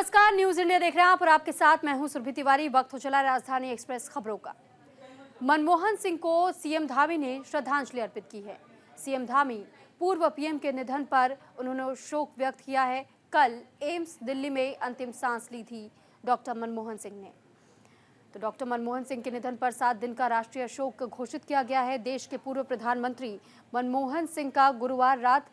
नमस्कार, news India देख रहे हैं आप और आपके साथ मैं हूं सुरभि तिवारी। वक्त हो चला राजधानी एक्सप्रेस खबरों का। मनमोहन सिंह को सीएम धामी ने श्रद्धांजलि अर्पित की है। सीएम धामी पूर्व पीएम के निधन पर उन्होंने शोक व्यक्त किया है। कल एम्स दिल्ली में अंतिम सांस ली थी डॉक्टर मनमोहन सिंह ने। तो डॉक्टर मनमोहन सिंह के निधन पर 7 दिन का राष्ट्रीय शोक घोषित किया गया है। देश के पूर्व प्रधानमंत्री मनमोहन सिंह का गुरुवार रात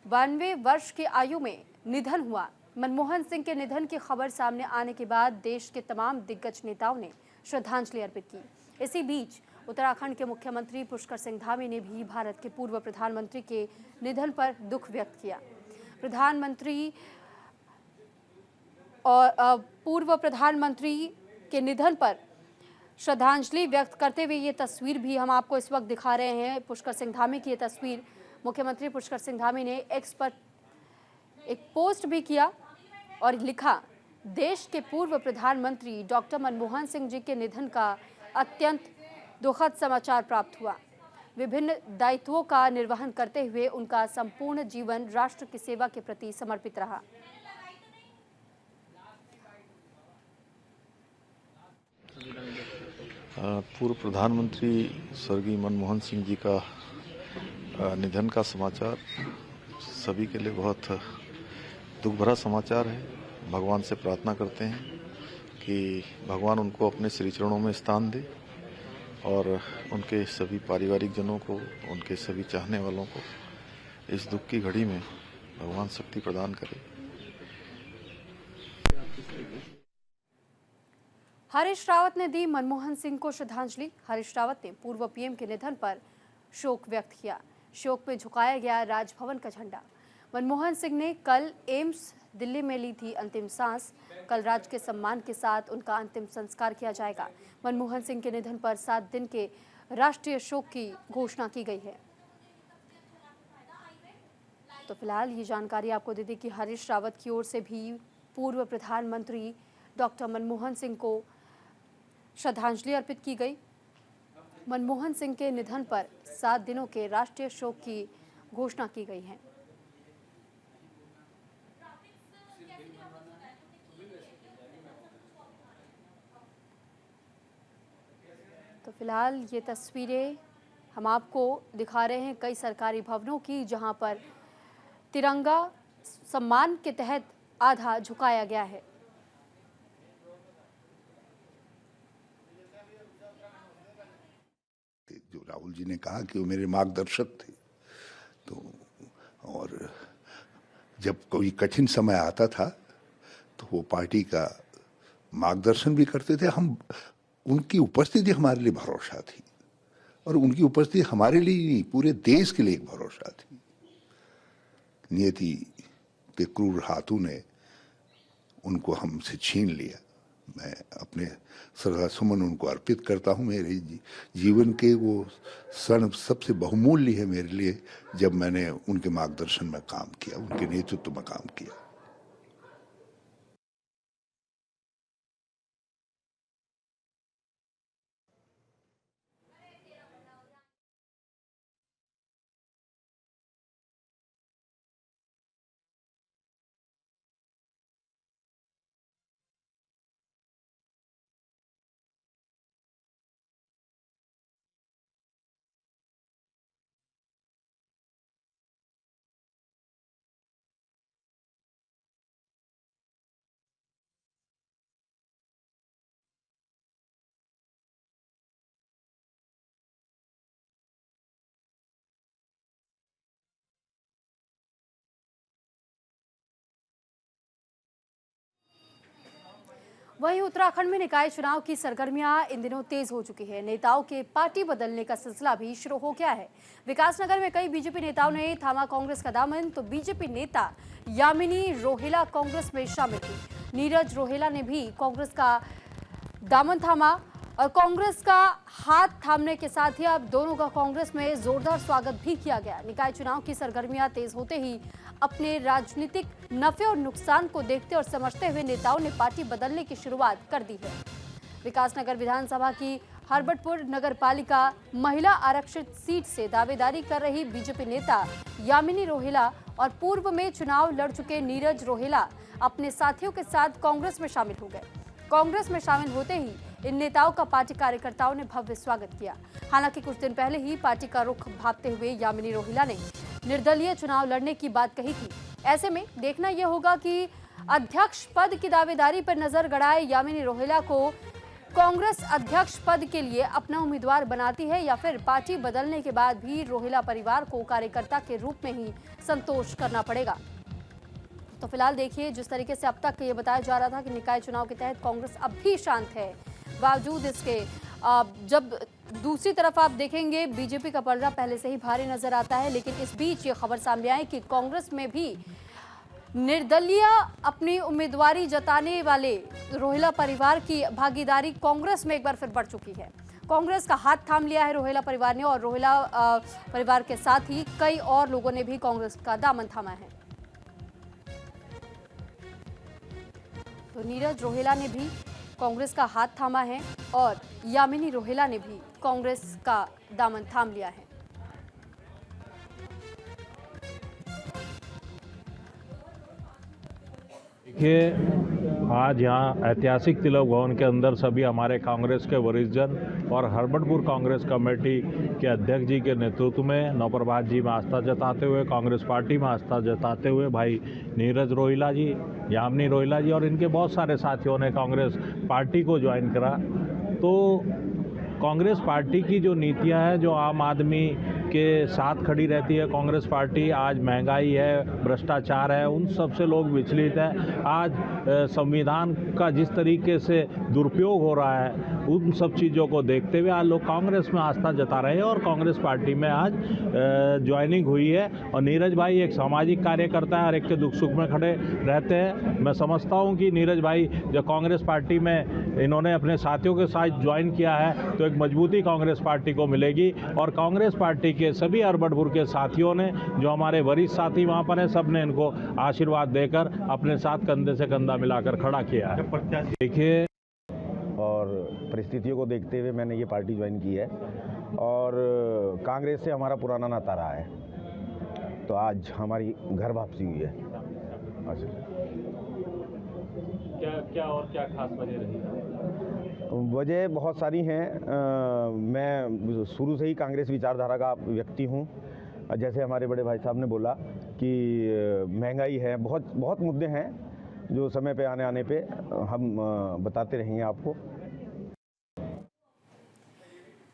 92 वर्ष की आयु में निधन हुआ। मनमोहन सिंह के निधन की खबर सामने आने के बाद देश के तमाम दिग्गज नेताओं ने श्रद्धांजलि अर्पित की। इसी बीच उत्तराखंड के मुख्यमंत्री पुष्कर सिंह धामी ने भी भारत के पूर्व प्रधानमंत्री के निधन पर दुख व्यक्त किया। प्रधानमंत्री और पूर्व प्रधानमंत्री के निधन पर श्रद्धांजलि व्यक्त करते हुए ये तस्वीर भी हम आपको इस वक्त दिखा रहे हैं। पुष्कर सिंह धामी की ये तस्वीर मुख्यमंत्री पुष्कर सिंह धामी ने एक्स पर एक पोस्ट भी किया और लिखा, देश के पूर्व प्रधानमंत्री डॉक्टर मनमोहन सिंह जी के निधन का अत्यंत दुखद समाचार प्राप्त हुआ। विभिन्न दायित्वों का निर्वहन करते हुए उनका संपूर्ण जीवन राष्ट्र की सेवा के प्रति समर्पित रहा। पूर्व प्रधानमंत्री स्वर्गीय मनमोहन सिंह जी का निधन का समाचार सभी के लिए बहुत दुख भरा समाचार है। भगवान से प्रार्थना करते हैं कि भगवान उनको अपने श्री चरणों में स्थान दे और उनके सभी पारिवारिक जनों को, उनके सभी चाहने वालों को इस दुख की घड़ी में भगवान शक्ति प्रदान करे। हरीश रावत ने दी मनमोहन सिंह को श्रद्धांजलि। हरीश रावत ने पूर्व पीएम के निधन पर शोक व्यक्त किया। शोक में झुकाया गया राजभवन का झंडा। मनमोहन सिंह ने कल एम्स दिल्ली में ली थी अंतिम सांस। कल राज के सम्मान के साथ उनका अंतिम संस्कार किया जाएगा। मनमोहन सिंह के निधन पर 7 दिन के राष्ट्रीय शोक की घोषणा की गई है। तो फिलहाल ये जानकारी आपको दे दी कि हरीश रावत की ओर से भी पूर्व प्रधानमंत्री डॉक्टर मनमोहन सिंह को श्रद्धांजलि अर्पित की गई। मनमोहन सिंह के निधन पर 7 दिनों के राष्ट्रीय शोक की घोषणा की गई है। तो फिलहाल ये तस्वीरें हम आपको दिखा रहे हैं कई सरकारी भवनों की, जहां पर तिरंगा सम्मान के तहत आधा झुकाया गया है। जो राहुल जी ने कहा कि वो मेरे मार्गदर्शक थे, तो और जब कोई कठिन समय आता था तो वो पार्टी का मार्गदर्शन भी करते थे। हम उनकी उपस्थिति हमारे लिए भरोसा थी और उनकी उपस्थिति हमारे लिए नहीं, पूरे देश के लिए एक भरोसा थी। नियति के क्रूर हाथों ने उनको हमसे छीन लिया। मैं अपने श्रद्धा सुमन उनको अर्पित करता हूँ। मेरे जीवन के वो क्षण सबसे बहुमूल्य है मेरे लिए, जब मैंने उनके मार्गदर्शन में काम किया, उनके नेतृत्व में काम किया। वहीं उत्तराखंड में निकाय चुनाव की सरगर्मियां इन दिनों तेज हो चुकी है। नेताओं के पार्टी बदलने का सिलसिला भी शुरू हो गया है। विकासनगर में कई बीजेपी नेताओं ने थामा कांग्रेस का दामन, तो बीजेपी नेता यामिनी रोहेला कांग्रेस में शामिल हुई। नीरज रोहेला ने भी कांग्रेस का दामन थामा और कांग्रेस का हाथ थामने के साथ ही अब दोनों का कांग्रेस में जोरदार स्वागत भी किया गया। निकाय चुनाव की सरगर्मियां तेज होते ही अपने राजनीतिक नफे और नुकसान को देखते और समझते हुए नेताओं ने पार्टी बदलने की शुरुआत कर दी है। विकासनगर विधानसभा की हरबटपुर नगरपालिका महिला आरक्षित सीट से दावेदारी कर रही बीजेपी नेता यामिनी रोहेला और पूर्व में चुनाव लड़ चुके नीरज रोहेला अपने साथियों के साथ कांग्रेस में शामिल हो गए। कांग्रेस में शामिल होते ही इन नेताओं का पार्टी कार्यकर्ताओं ने भव्य स्वागत किया। हालांकि कुछ दिन पहले ही पार्टी का रुख भांपते हुए यामिनी रोहिला ने निर्दलीय चुनाव लड़ने की बात कही थी। ऐसे में देखना यह होगा कि अध्यक्ष पद की दावेदारी पर नजर गड़ाए यामिनी रोहिला को कांग्रेस अध्यक्ष पद के लिए अपना उम्मीदवार बनाती है या फिर पार्टी बदलने के बाद भी रोहिला परिवार को कार्यकर्ता के रूप में ही संतोष करना पड़ेगा। तो फिलहाल देखिए, जिस तरीके से अब तक ये बताया जा रहा था कि निकाय चुनाव के तहत कांग्रेस अब भी शांत है, बावजूद इसके जब दूसरी तरफ आप देखेंगे बीजेपी का पलड़ा पहले से ही भारी नजर आता है। लेकिन इस बीच ये खबर सामने आई कि कांग्रेस में भी निर्दलीय अपनी उम्मीदवारी जताने वाले रोहिला परिवार की भागीदारी कांग्रेस में एक बार फिर बढ़ चुकी है। कांग्रेस का हाथ थाम लिया है रोहिला परिवार ने और रोहिला परिवार के साथ ही कई और लोगों ने भी कांग्रेस का दामन थामा है। तो नीरज रोहेला ने भी कांग्रेस का हाथ थामा है और यामिनी रोहेला ने भी कांग्रेस का दामन थाम लिया है। देखिए, आज यहाँ ऐतिहासिक तिलक भवन के अंदर सभी हमारे कांग्रेस के वरिष्ठ जन और हरबटपुर कांग्रेस कमेटी के अध्यक्ष जी के नेतृत्व में नवप्रभात जी में आस्था जताते हुए, कांग्रेस पार्टी में आस्था जताते हुए भाई नीरज रोहिला जी, यामिनी रोहिला जी और इनके बहुत सारे साथियों ने कांग्रेस पार्टी को ज्वाइन करा। तो कांग्रेस पार्टी की जो नीतियां हैं, जो आम आदमी के साथ खड़ी रहती है कांग्रेस पार्टी, आज महंगाई है, भ्रष्टाचार है, उन सब से लोग विचलित हैं। आज संविधान का जिस तरीके से दुरुपयोग हो रहा है, उन सब चीज़ों को देखते हुए आज लोग कांग्रेस में आस्था जता रहे हैं और कांग्रेस पार्टी में आज ज्वाइनिंग हुई है। और नीरज भाई एक सामाजिक कार्यकर्ता है, हर एक के दुख सुख में खड़े रहते हैं। मैं समझता हूं कि नीरज भाई जब कांग्रेस पार्टी में इन्होंने अपने साथियों के साथ ज्वाइन किया है तो एक मजबूती कांग्रेस पार्टी को मिलेगी। और कांग्रेस पार्टी के सभी हरबटपुर के साथियों ने, जो हमारे वरिष्ठ साथी वहाँ पर हैं, सब ने इनको आशीर्वाद देकर अपने साथ कंधे से कंधा मिलाकर खड़ा किया है। देखिए, और परिस्थितियों को देखते हुए मैंने ये पार्टी ज्वाइन की है और कांग्रेस से हमारा पुराना नाता रहा है, तो आज हमारी घर वापसी हुई है। क्या खास वजह रही? वजह बहुत सारी हैं। मैं शुरू से ही कांग्रेस विचारधारा का व्यक्ति हूँ। जैसे हमारे बड़े भाई साहब ने बोला कि महंगाई है, बहुत मुद्दे हैं जो समय पे आने पे हम बताते रहेंगे आपको।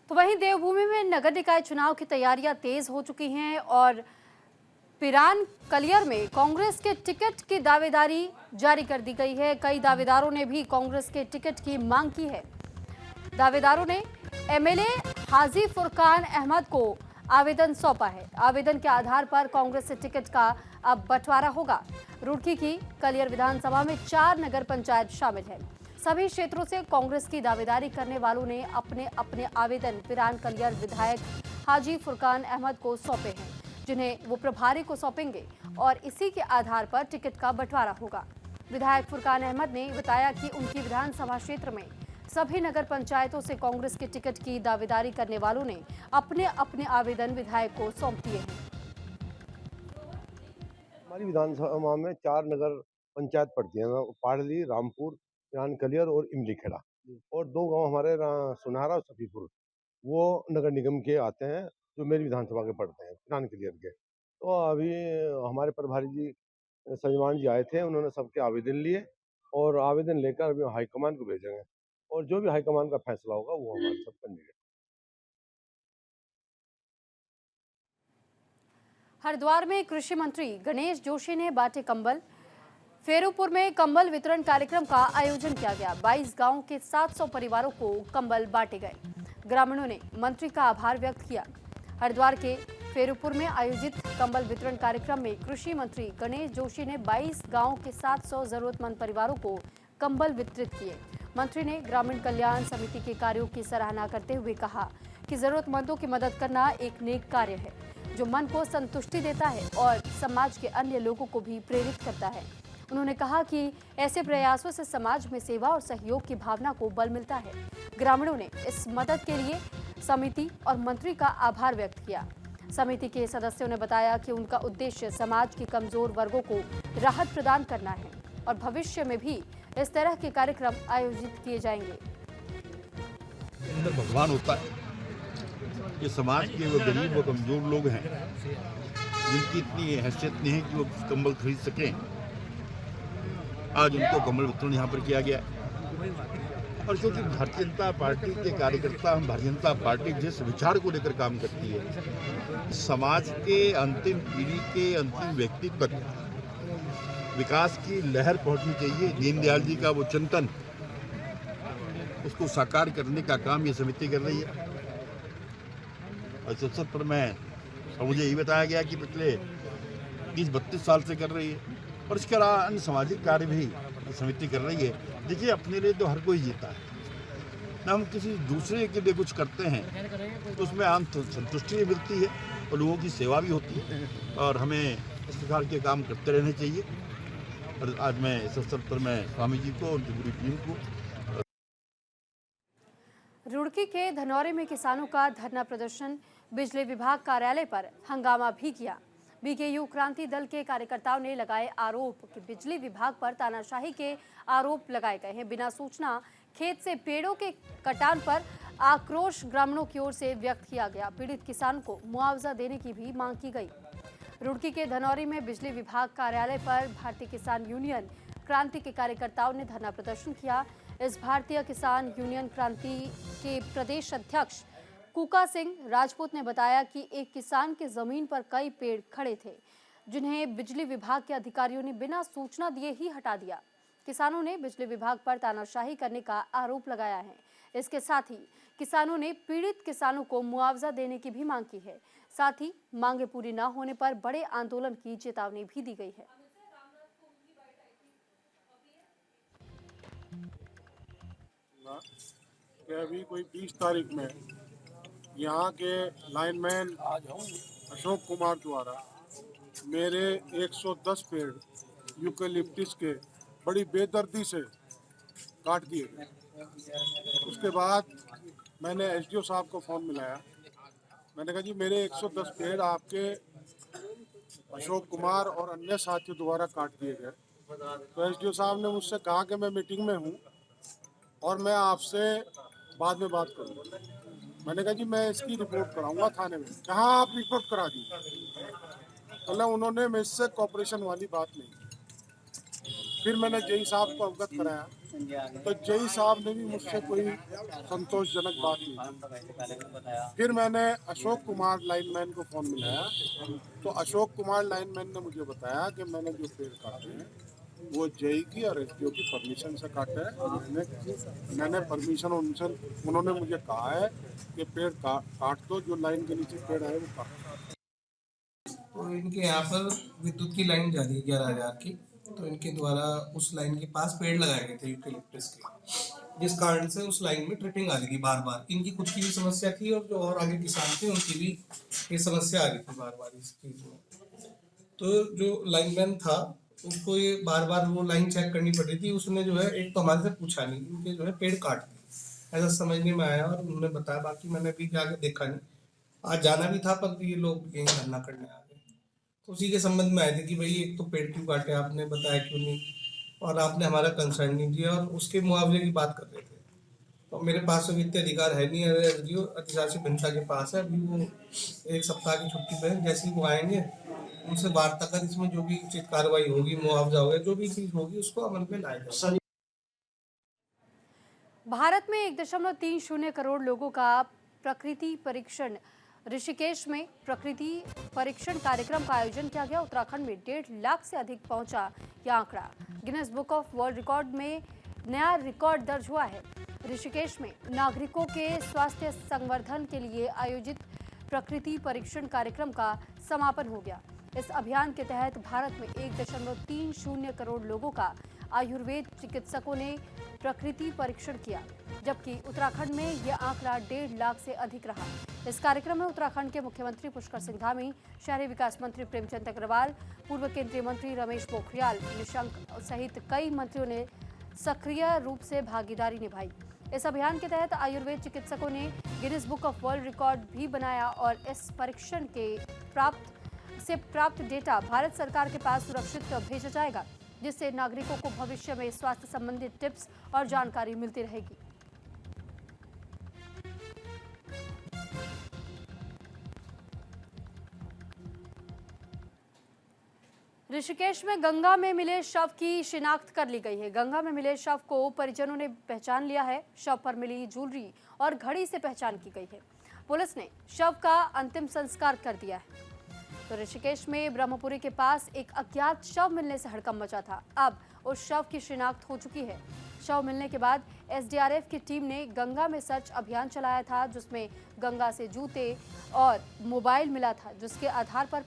तो वहीं देवभूमि में नगर निकाय चुनाव की तैयारियां तेज हो चुकी हैं और पिरान कलियर में कांग्रेस के टिकट की दावेदारी जारी कर दी गई है। कई दावेदारों ने भी कांग्रेस के टिकट की मांग की है। दावेदारों ने एमएलए हाजी फुरकान अहमद को आवेदन सौंपा है। आवेदन के आधार पर कांग्रेस से टिकट का अब बंटवारा होगा। रुड़की की कलियर विधानसभा में 4 नगर पंचायत शामिल है। सभी क्षेत्रों से कांग्रेस की दावेदारी करने वालों ने अपने अपने आवेदन पिरान कलियर विधायक हाजी फुरकान अहमद को सौंपे हैं, जिन्हें वो प्रभारी को सौंपेंगे और इसी के आधार पर टिकट का बंटवारा होगा। विधायक फुरकान अहमद ने बताया कि उनकी विधानसभा क्षेत्र में सभी नगर पंचायतों से कांग्रेस के टिकट की दावेदारी करने वालों ने अपने अपने आवेदन विधायक को सौंप दिए हैं। हमारी विधानसभा में 4 नगर पंचायत पड़ती हैं, पाड़ली, रामपुर, पिरान कलियर और इमली खेड़ा, और 2 गांव हमारे सुनहरा और सफीपुर, वो नगर निगम के आते हैं जो मेरी विधानसभा के पड़ते हैं, पिरान कलियर के। तो अभी हमारे प्रभारी जी सजमान जी आए थे, उन्होंने सबके आवेदन लिए और आवेदन लेकर अभी हाईकमान को भेजेंगे और जो भी हाईकमान का फैसला होगा वो हमारे सब कैंडिडेट। हरिद्वार में कृषि मंत्री गणेश जोशी ने बांटे कंबल। फेरूपुर में कंबल वितरण कार्यक्रम का आयोजन किया गया। 22 गांव के 700 परिवारों को कंबल बांटे गए। ग्रामीणों ने मंत्री का आभार व्यक्त किया। हरिद्वार के फेरूपुर में आयोजित कंबल वितरण कार्यक्रम में कृषि मंत्री गणेश जोशी ने 22 गांव के 700 जरूरतमंद परिवारों को कंबल वितरित किए। मंत्री ने ग्रामीण कल्याण समिति के कार्यों की सराहना करते हुए कहा कि जरूरतमंदों की मदद करना एक नेक कार्य है जो मन को संतुष्टि देता है और समाज के अन्य लोगों को भी प्रेरित करता है। उन्होंने कहा कि ऐसे प्रयासों से समाज में सेवा और सहयोग की भावना को बल मिलता है। ग्रामीणों ने इस मदद के लिए समिति और मंत्री का आभार व्यक्त किया। समिति के सदस्यों ने बताया कि उनका उद्देश्य समाज के कमजोर वर्गों को राहत प्रदान करना है और भविष्य में भी इस तरह के कार्यक्रम आयोजित किए जाएंगे। अंदर भगवान होता है। ये समाज के वो गरीब व कमजोर लोग हैं जिनकी इतनी हैसियत नहीं है कि वो कंबल खरीद सकें। आज उनको कंबल वितरण यहाँ पर किया गया और क्योंकि भारतीय जनता पार्टी के कार्यकर्ता, हम भारतीय जनता पार्टी जिस विचार को लेकर काम करती है, समाज के अंतिम पीढ़ी के अंतिम व्यक्ति तक विकास की लहर पहुंचनी चाहिए। दीनदयाल जी का वो चिंतन, उसको साकार करने का काम ये समिति कर रही है। और इस अवसर पर मुझे यही बताया गया कि पिछले 30-32 साल से कर रही है और इसके अलावा अन्य सामाजिक कार्य भी ये समिति कर रही है। देखिए, अपने लिए तो हर कोई जीता है ना, हम किसी दूसरे के लिए कुछ करते हैं तो उसमें आम संतुष्टि भी मिलती है और लोगों की सेवा भी होती है और हमें इस प्रकार के काम करते रहने चाहिए। और आज मैं इस अवसर पर मैं स्वामी जी को, उनकी पूरी टीम को। रुड़की के धनौरे में किसानों का धरना प्रदर्शन, बिजली विभाग कार्यालय पर हंगामा भी किया। बीकेयू क्रांति दल के कार्यकर्ताओं ने लगाए आरोप कि बिजली विभाग पर तानाशाही के आरोप लगाए गए हैं। बिना सूचना खेत से पेड़ों के कटान पर आक्रोश ग्रामीणों की ओर से व्यक्त किया गया। पीड़ित किसान को मुआवजा देने की भी मांग की गई। रुड़की के धनौरी में बिजली विभाग कार्यालय पर भारतीय किसान यूनियन क्रांति के कार्यकर्ताओं ने धरना प्रदर्शन किया। इस भारतीय किसान यूनियन क्रांति के प्रदेश अध्यक्ष कुका सिंह राजपूत ने बताया कि एक किसान के जमीन पर कई पेड़ खड़े थे, जिन्हें बिजली विभाग के अधिकारियों ने बिना सूचना दिए ही हटा दिया। किसानों ने बिजली विभाग पर तानाशाही करने का आरोप लगाया है। इसके साथ ही किसानों ने पीड़ित किसानों को मुआवजा देने की भी मांग की है। साथ ही मांगे पूरी न होने पर बड़े आंदोलन की चेतावनी भी दी गई है। अभी कोई 20 तारीख में यहाँ के लाइनमैन अशोक कुमार द्वारा मेरे 110 पेड़ यूकेलिप्टिस के बड़ी बेदर्दी से काट दिए गए। उसके बाद मैंने एसडीओ साहब को फ़ोन मिलाया। मैंने कहा जी, मेरे 110 पेड़ आपके अशोक कुमार और अन्य साथियों द्वारा काट दिए गए। तो एसडीओ साहब ने मुझसे कहा कि मैं मीटिंग में हूँ और मैं आपसे बाद में बात करूँगा। मैंने कहा जी, मैं इसकी रिपोर्ट कराऊंगा थाने में। कहाँ आप रिपोर्ट करा दी? मतलब उन्होंने मुझसे कॉपरेशन वाली बात नहीं। फिर मैंने जेई साहब को अवगत कराया तो जेई साहब ने भी मुझसे कोई संतोषजनक बात नहीं। फिर मैंने अशोक कुमार लाइनमैन को फ़ोन मिलाया तो अशोक कुमार लाइनमैन ने मुझे बताया कि मैंने जो पेड़ काटे हैं वो जेई की और एसडीओ की परमिशन से काटे हैं। मैंने परमिशन उनसे, उन्होंने मुझे कहा है कि पेड़ काट दो, जो लाइन के नीचे पेड़ है वो काट। तो इनके यहाँ पर विद्युत की लाइन जा रही है 11,000 की, तो इनके द्वारा उस लाइन के पास पेड़ लगाए गए थे यूकेलिप्टस के, जिस कारण से उस लाइन में ट्रिपिंग आ रही थी बार बार। इनकी खुद की भी समस्या थी और जो और आगे किसान थे उनकी भी ये समस्या आ रही थी बार बार इस चीज में। तो जो लाइनमैन था उसको ये बार बार वो लाइन चेक करनी पड़ रही थी। उसने जो है एक तो हमारे से पूछा नहीं, उनके जो है पेड़ काट दिए, ऐसा समझने में आया और उन्होंने बताया। बाकी मैंने अभी जाके देखा नहीं, आज जाना भी था पर ये लोग यही धरना करने आ गए। तो उसी के संबंध में आए थे कि भाई एक तो पेड़ क्यों काटे, आपने बताया क्यों नहीं और आपने हमारा कंसर्न नहीं दिया और उसके मुआवजे की बात कर रहे थे। तो मेरे पास तो वित्तीय अधिकार है नहीं, एसडीओ अधिशासी भिन्नता के पास है। अभी वो 1 सप्ताह की छुट्टी पे, जैसे ही वो आएंगे उनसे वार्ता कर इसमें जो भी उचित कार्रवाई होगी, मुआवजा होगा, जो भी चीज होगी उसको अमल में लाया जाएगा। भारत में 1.30 करोड़ लोगों का प्रकृति परीक्षण ऋषिकेश में प्रकृति परीक्षण कार्यक्रम का आयोजन किया गया। उत्तराखंड में 1.5 लाख से अधिक पहुंचा यह आंकड़ा। Guinness book of world record में नया रिकॉर्ड दर्ज हुआ है। ऋषिकेश में नागरिकों के स्वास्थ्य संवर्धन के लिए आयोजित प्रकृति परीक्षण कार्यक्रम का समापन हो गया। इस अभियान के तहत भारत में 1.30 करोड़ लोगों का आयुर्वेद चिकित्सकों ने प्रकृति परीक्षण किया, जबकि उत्तराखंड में यह आंकड़ा 1.5 लाख से अधिक रहा। इस कार्यक्रम में उत्तराखंड के मुख्यमंत्री पुष्कर सिंह धामी, शहरी विकास मंत्री प्रेमचंद अग्रवाल, पूर्व केंद्रीय मंत्री रमेश पोखरियाल निशंक सहित कई मंत्रियों ने सक्रिय रूप से भागीदारी निभाई। इस अभियान के तहत आयुर्वेद चिकित्सकों ने Guinness book of world record भी बनाया और इस परीक्षण के प्राप्त डेटा भारत सरकार के पास सुरक्षित भेजा जाएगा, जिससे नागरिकों को भविष्य में स्वास्थ्य संबंधित टिप्स और जानकारी मिलती रहेगी। ऋषिकेश में गंगा में मिले शव की शिनाख्त कर ली गई है। गंगा में मिले शव को परिजनों ने पहचान लिया है। शव पर मिली ज्वेलरी और घड़ी से पहचान की गई है। पुलिस ने शव का अंतिम संस्कार कर दिया है। तो ऋषिकेश में ब्रह्मपुरी के पास एक अज्ञात शव मिलने से हड़कंप मचा था। अब उस शव की शिनाख्त हो चुकी है। शव मिलने के बाद एसडीआरएफ की टीम ने गंगा में सर्च अभियान चलाया था, जिसमें गंगा से जूते और मोबाइल मिला था, जिसके आधार पर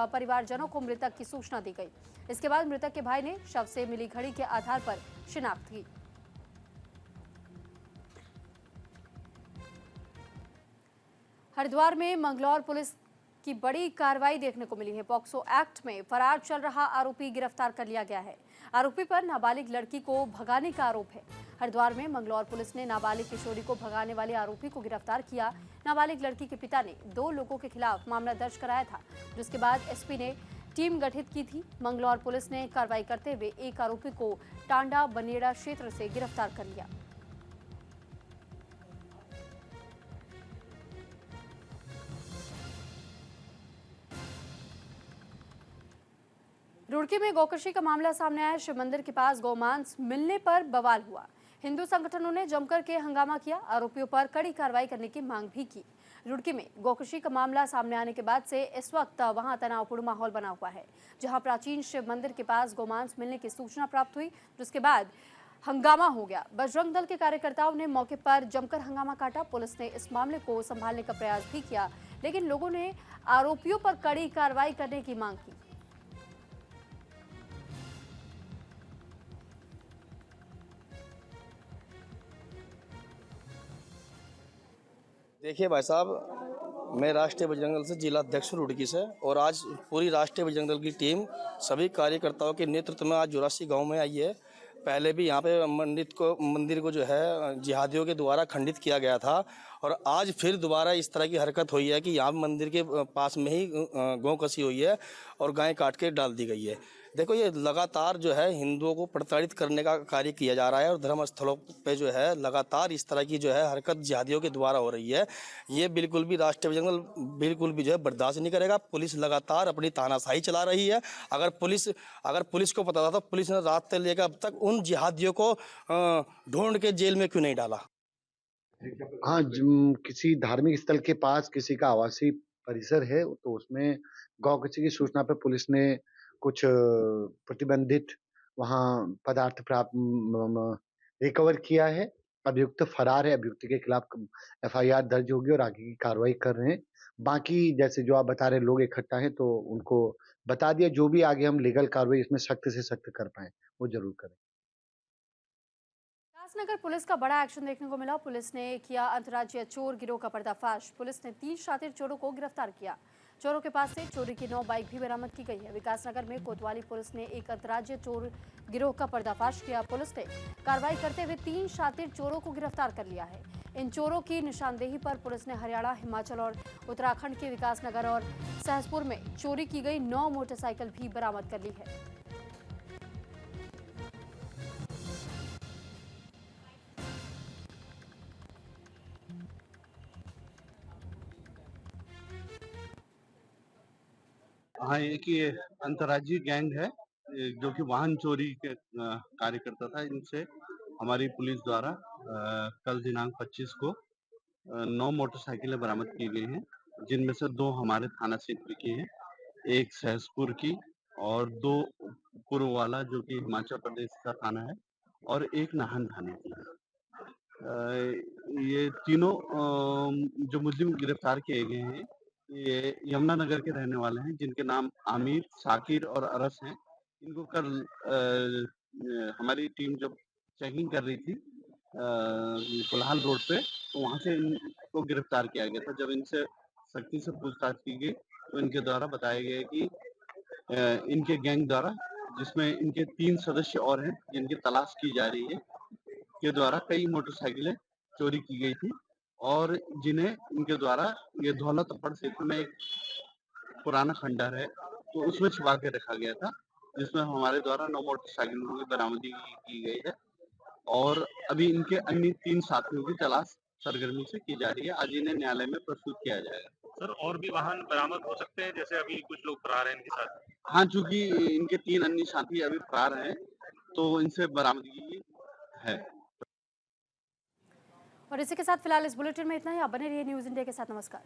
परिवारजनों को मृतक की सूचना दी गई। इसके बाद मृतक के भाई ने शव से मिली घड़ी के आधार पर शिनाख्त की। हरिद्वार में मंगलौर पुलिस की बड़ी कार्रवाई देखने को मिली है। पॉक्सो एक्ट में फरार चल रहा आरोपी गिरफ्तार कर लिया गया है। आरोपी पर नाबालिग लड़की को भगाने का आरोप है। हरिद्वार में मंगलौर पुलिस ने नाबालिग किशोरी को भगाने वाले आरोपी को गिरफ्तार किया। नाबालिग लड़की के पिता ने 2 लोगों के खिलाफ मामला दर्ज कराया था, जिसके बाद एसपी ने टीम गठित की थी। मंगलौर पुलिस ने कार्रवाई करते हुए एक आरोपी को टांडा बनेड़ा क्षेत्र से गिरफ्तार कर लिया। रुड़की में गौकशी का मामला सामने आया। शिव मंदिर के पास गौमांस मिलने पर बवाल हुआ। हिंदू संगठनों ने जमकर के हंगामा किया। आरोपियों पर कड़ी कार्रवाई करने की मांग भी की। रुड़की में गौकशी का मामला सामने आने के बाद से इस वक्त वहां तनावपूर्ण माहौल बना हुआ है, जहां प्राचीन शिव मंदिर के पास गौमांस मिलने की सूचना प्राप्त हुई, जिसके बाद हंगामा हो गया। बजरंग दल के कार्यकर्ताओं ने मौके पर जमकर हंगामा काटा। पुलिस ने इस मामले को संभालने का प्रयास भी किया, लेकिन लोगों ने आरोपियों पर कड़ी कार्रवाई करने की मांग की। देखिए भाई साहब, मैं राष्ट्रीय बजरंग दल से जिला अध्यक्ष रुड़की से, और आज पूरी राष्ट्रीय बजरंग दल की टीम सभी कार्यकर्ताओं के नेतृत्व में आज जुरासी गांव में आई है। पहले भी यहाँ पे मंदिर को जो है जिहादियों के द्वारा खंडित किया गया था, और आज फिर दोबारा इस तरह की हरकत हुई है कि यहाँ मंदिर के पास में ही गौ कसी हुई है और गाय काट के डाल दी गई है। देखो, ये लगातार जो है हिंदुओं को प्रताड़ित करने का कार्य किया जा रहा है, और धर्म स्थलों पे जो है लगातार इस तरह की जो है हरकत जिहादियों के द्वारा हो रही है। ये बिल्कुल भी राष्ट्रीय बजरंग दल बिल्कुल भी जो है बर्दाश्त नहीं करेगा। पुलिस लगातार अपनी तानाशाही चला रही है। अगर पुलिस को पता था तो पुलिस ने रात से लेकर अब तक उन जिहादियों को ढूंढ के जेल में क्यों नहीं डाला। हाँ, किसी धार्मिक स्थल के पास किसी का आवासीय परिसर है, तो उसमें गौकची की सूचना पर पुलिस ने कुछ प्रतिबंधित वहाँ पदार्थ रिकवर किया है। अभियुक्त फरार है। अभियुक्त के खिलाफ एफआईआर दर्ज होगी और आगे की कार्रवाई कर रहे हैं। बाकी जैसे जो आप बता रहे लोग इकट्ठा हैं, तो उनको बता दिया, जो भी आगे हम लीगल कार्रवाई इसमें सख्त से सख्त कर पाए वो जरूर करें। विकासनगर पुलिस का बड़ा एक्शन देखने को मिला। पुलिस ने किया अंतर्राज्यीय चोर गिरोह का पर्दाफाश। पुलिस ने 3 शातिर चोरों को गिरफ्तार किया। चोरों के पास से चोरी की 9 बाइक भी बरामद की गई है। विकासनगर में कोतवाली पुलिस ने एक अंतर्राज्यीय चोर गिरोह का पर्दाफाश किया। पुलिस ने कार्रवाई करते हुए 3 शातिर चोरों को गिरफ्तार कर लिया है। इन चोरों की निशानदेही पर पुलिस ने हरियाणा, हिमाचल और उत्तराखंड के विकासनगर और सहसपुर में चोरी की गई 9 मोटरसाइकिल भी बरामद कर ली है। हाँ, एक ये अंतर्राज्यीय गैंग है जो कि वाहन चोरी के कार्य करता था। इनसे हमारी पुलिस द्वारा कल दिनांक 25 को 9 मोटरसाइकिलें बरामद की गई हैं, जिनमें से 2 हमारे थाना क्षेत्र की हैं, एक सहसपुर की और 2 पुरवाला जो कि हिमाचल प्रदेश का थाना है, और एक नाहन थाने की। ये तीनों जो मुजरिम गिरफ्तार किए गए हैं, ये यमुनानगर के रहने वाले हैं, जिनके नाम आमिर, शाकिर और अरस हैं। इनको कल हमारी टीम जब चेकिंग कर रही थी कोलाहल रोड पे, तो वहाँ से इनको गिरफ्तार किया गया था। जब इनसे सख्ती से पूछताछ की गई तो इनके द्वारा बताया गया कि इनके गैंग द्वारा, जिसमें इनके 3 सदस्य और हैं जिनकी तलाश की जा रही है, के द्वारा कई मोटरसाइकिलें चोरी की गई थी और जिन्हें इनके द्वारा ये दौलतपड़ क्षेत्र में एक पुराना खंडर है तो उसमें छिपा के रखा गया था, जिसमें हमारे द्वारा 9 मोटरसाइकिलों की बरामदगी की गई है और अभी इनके अन्य 3 साथियों की तलाश सरगर्मी से की जा रही है। आज इन्हें न्यायालय में प्रस्तुत किया जाएगा। सर और भी वाहन बरामद हो सकते हैं, जैसे अभी कुछ लोग फरार हैं इनके साथ? हाँ, चूंकि इनके 3 अन्य साथी अभी फरार हैं तो इनसे बरामदगी है। और इसी के साथ फिलहाल इस बुलेटिन में इतना ही। आप बने रहिए न्यूज़ इंडिया के साथ। नमस्कार।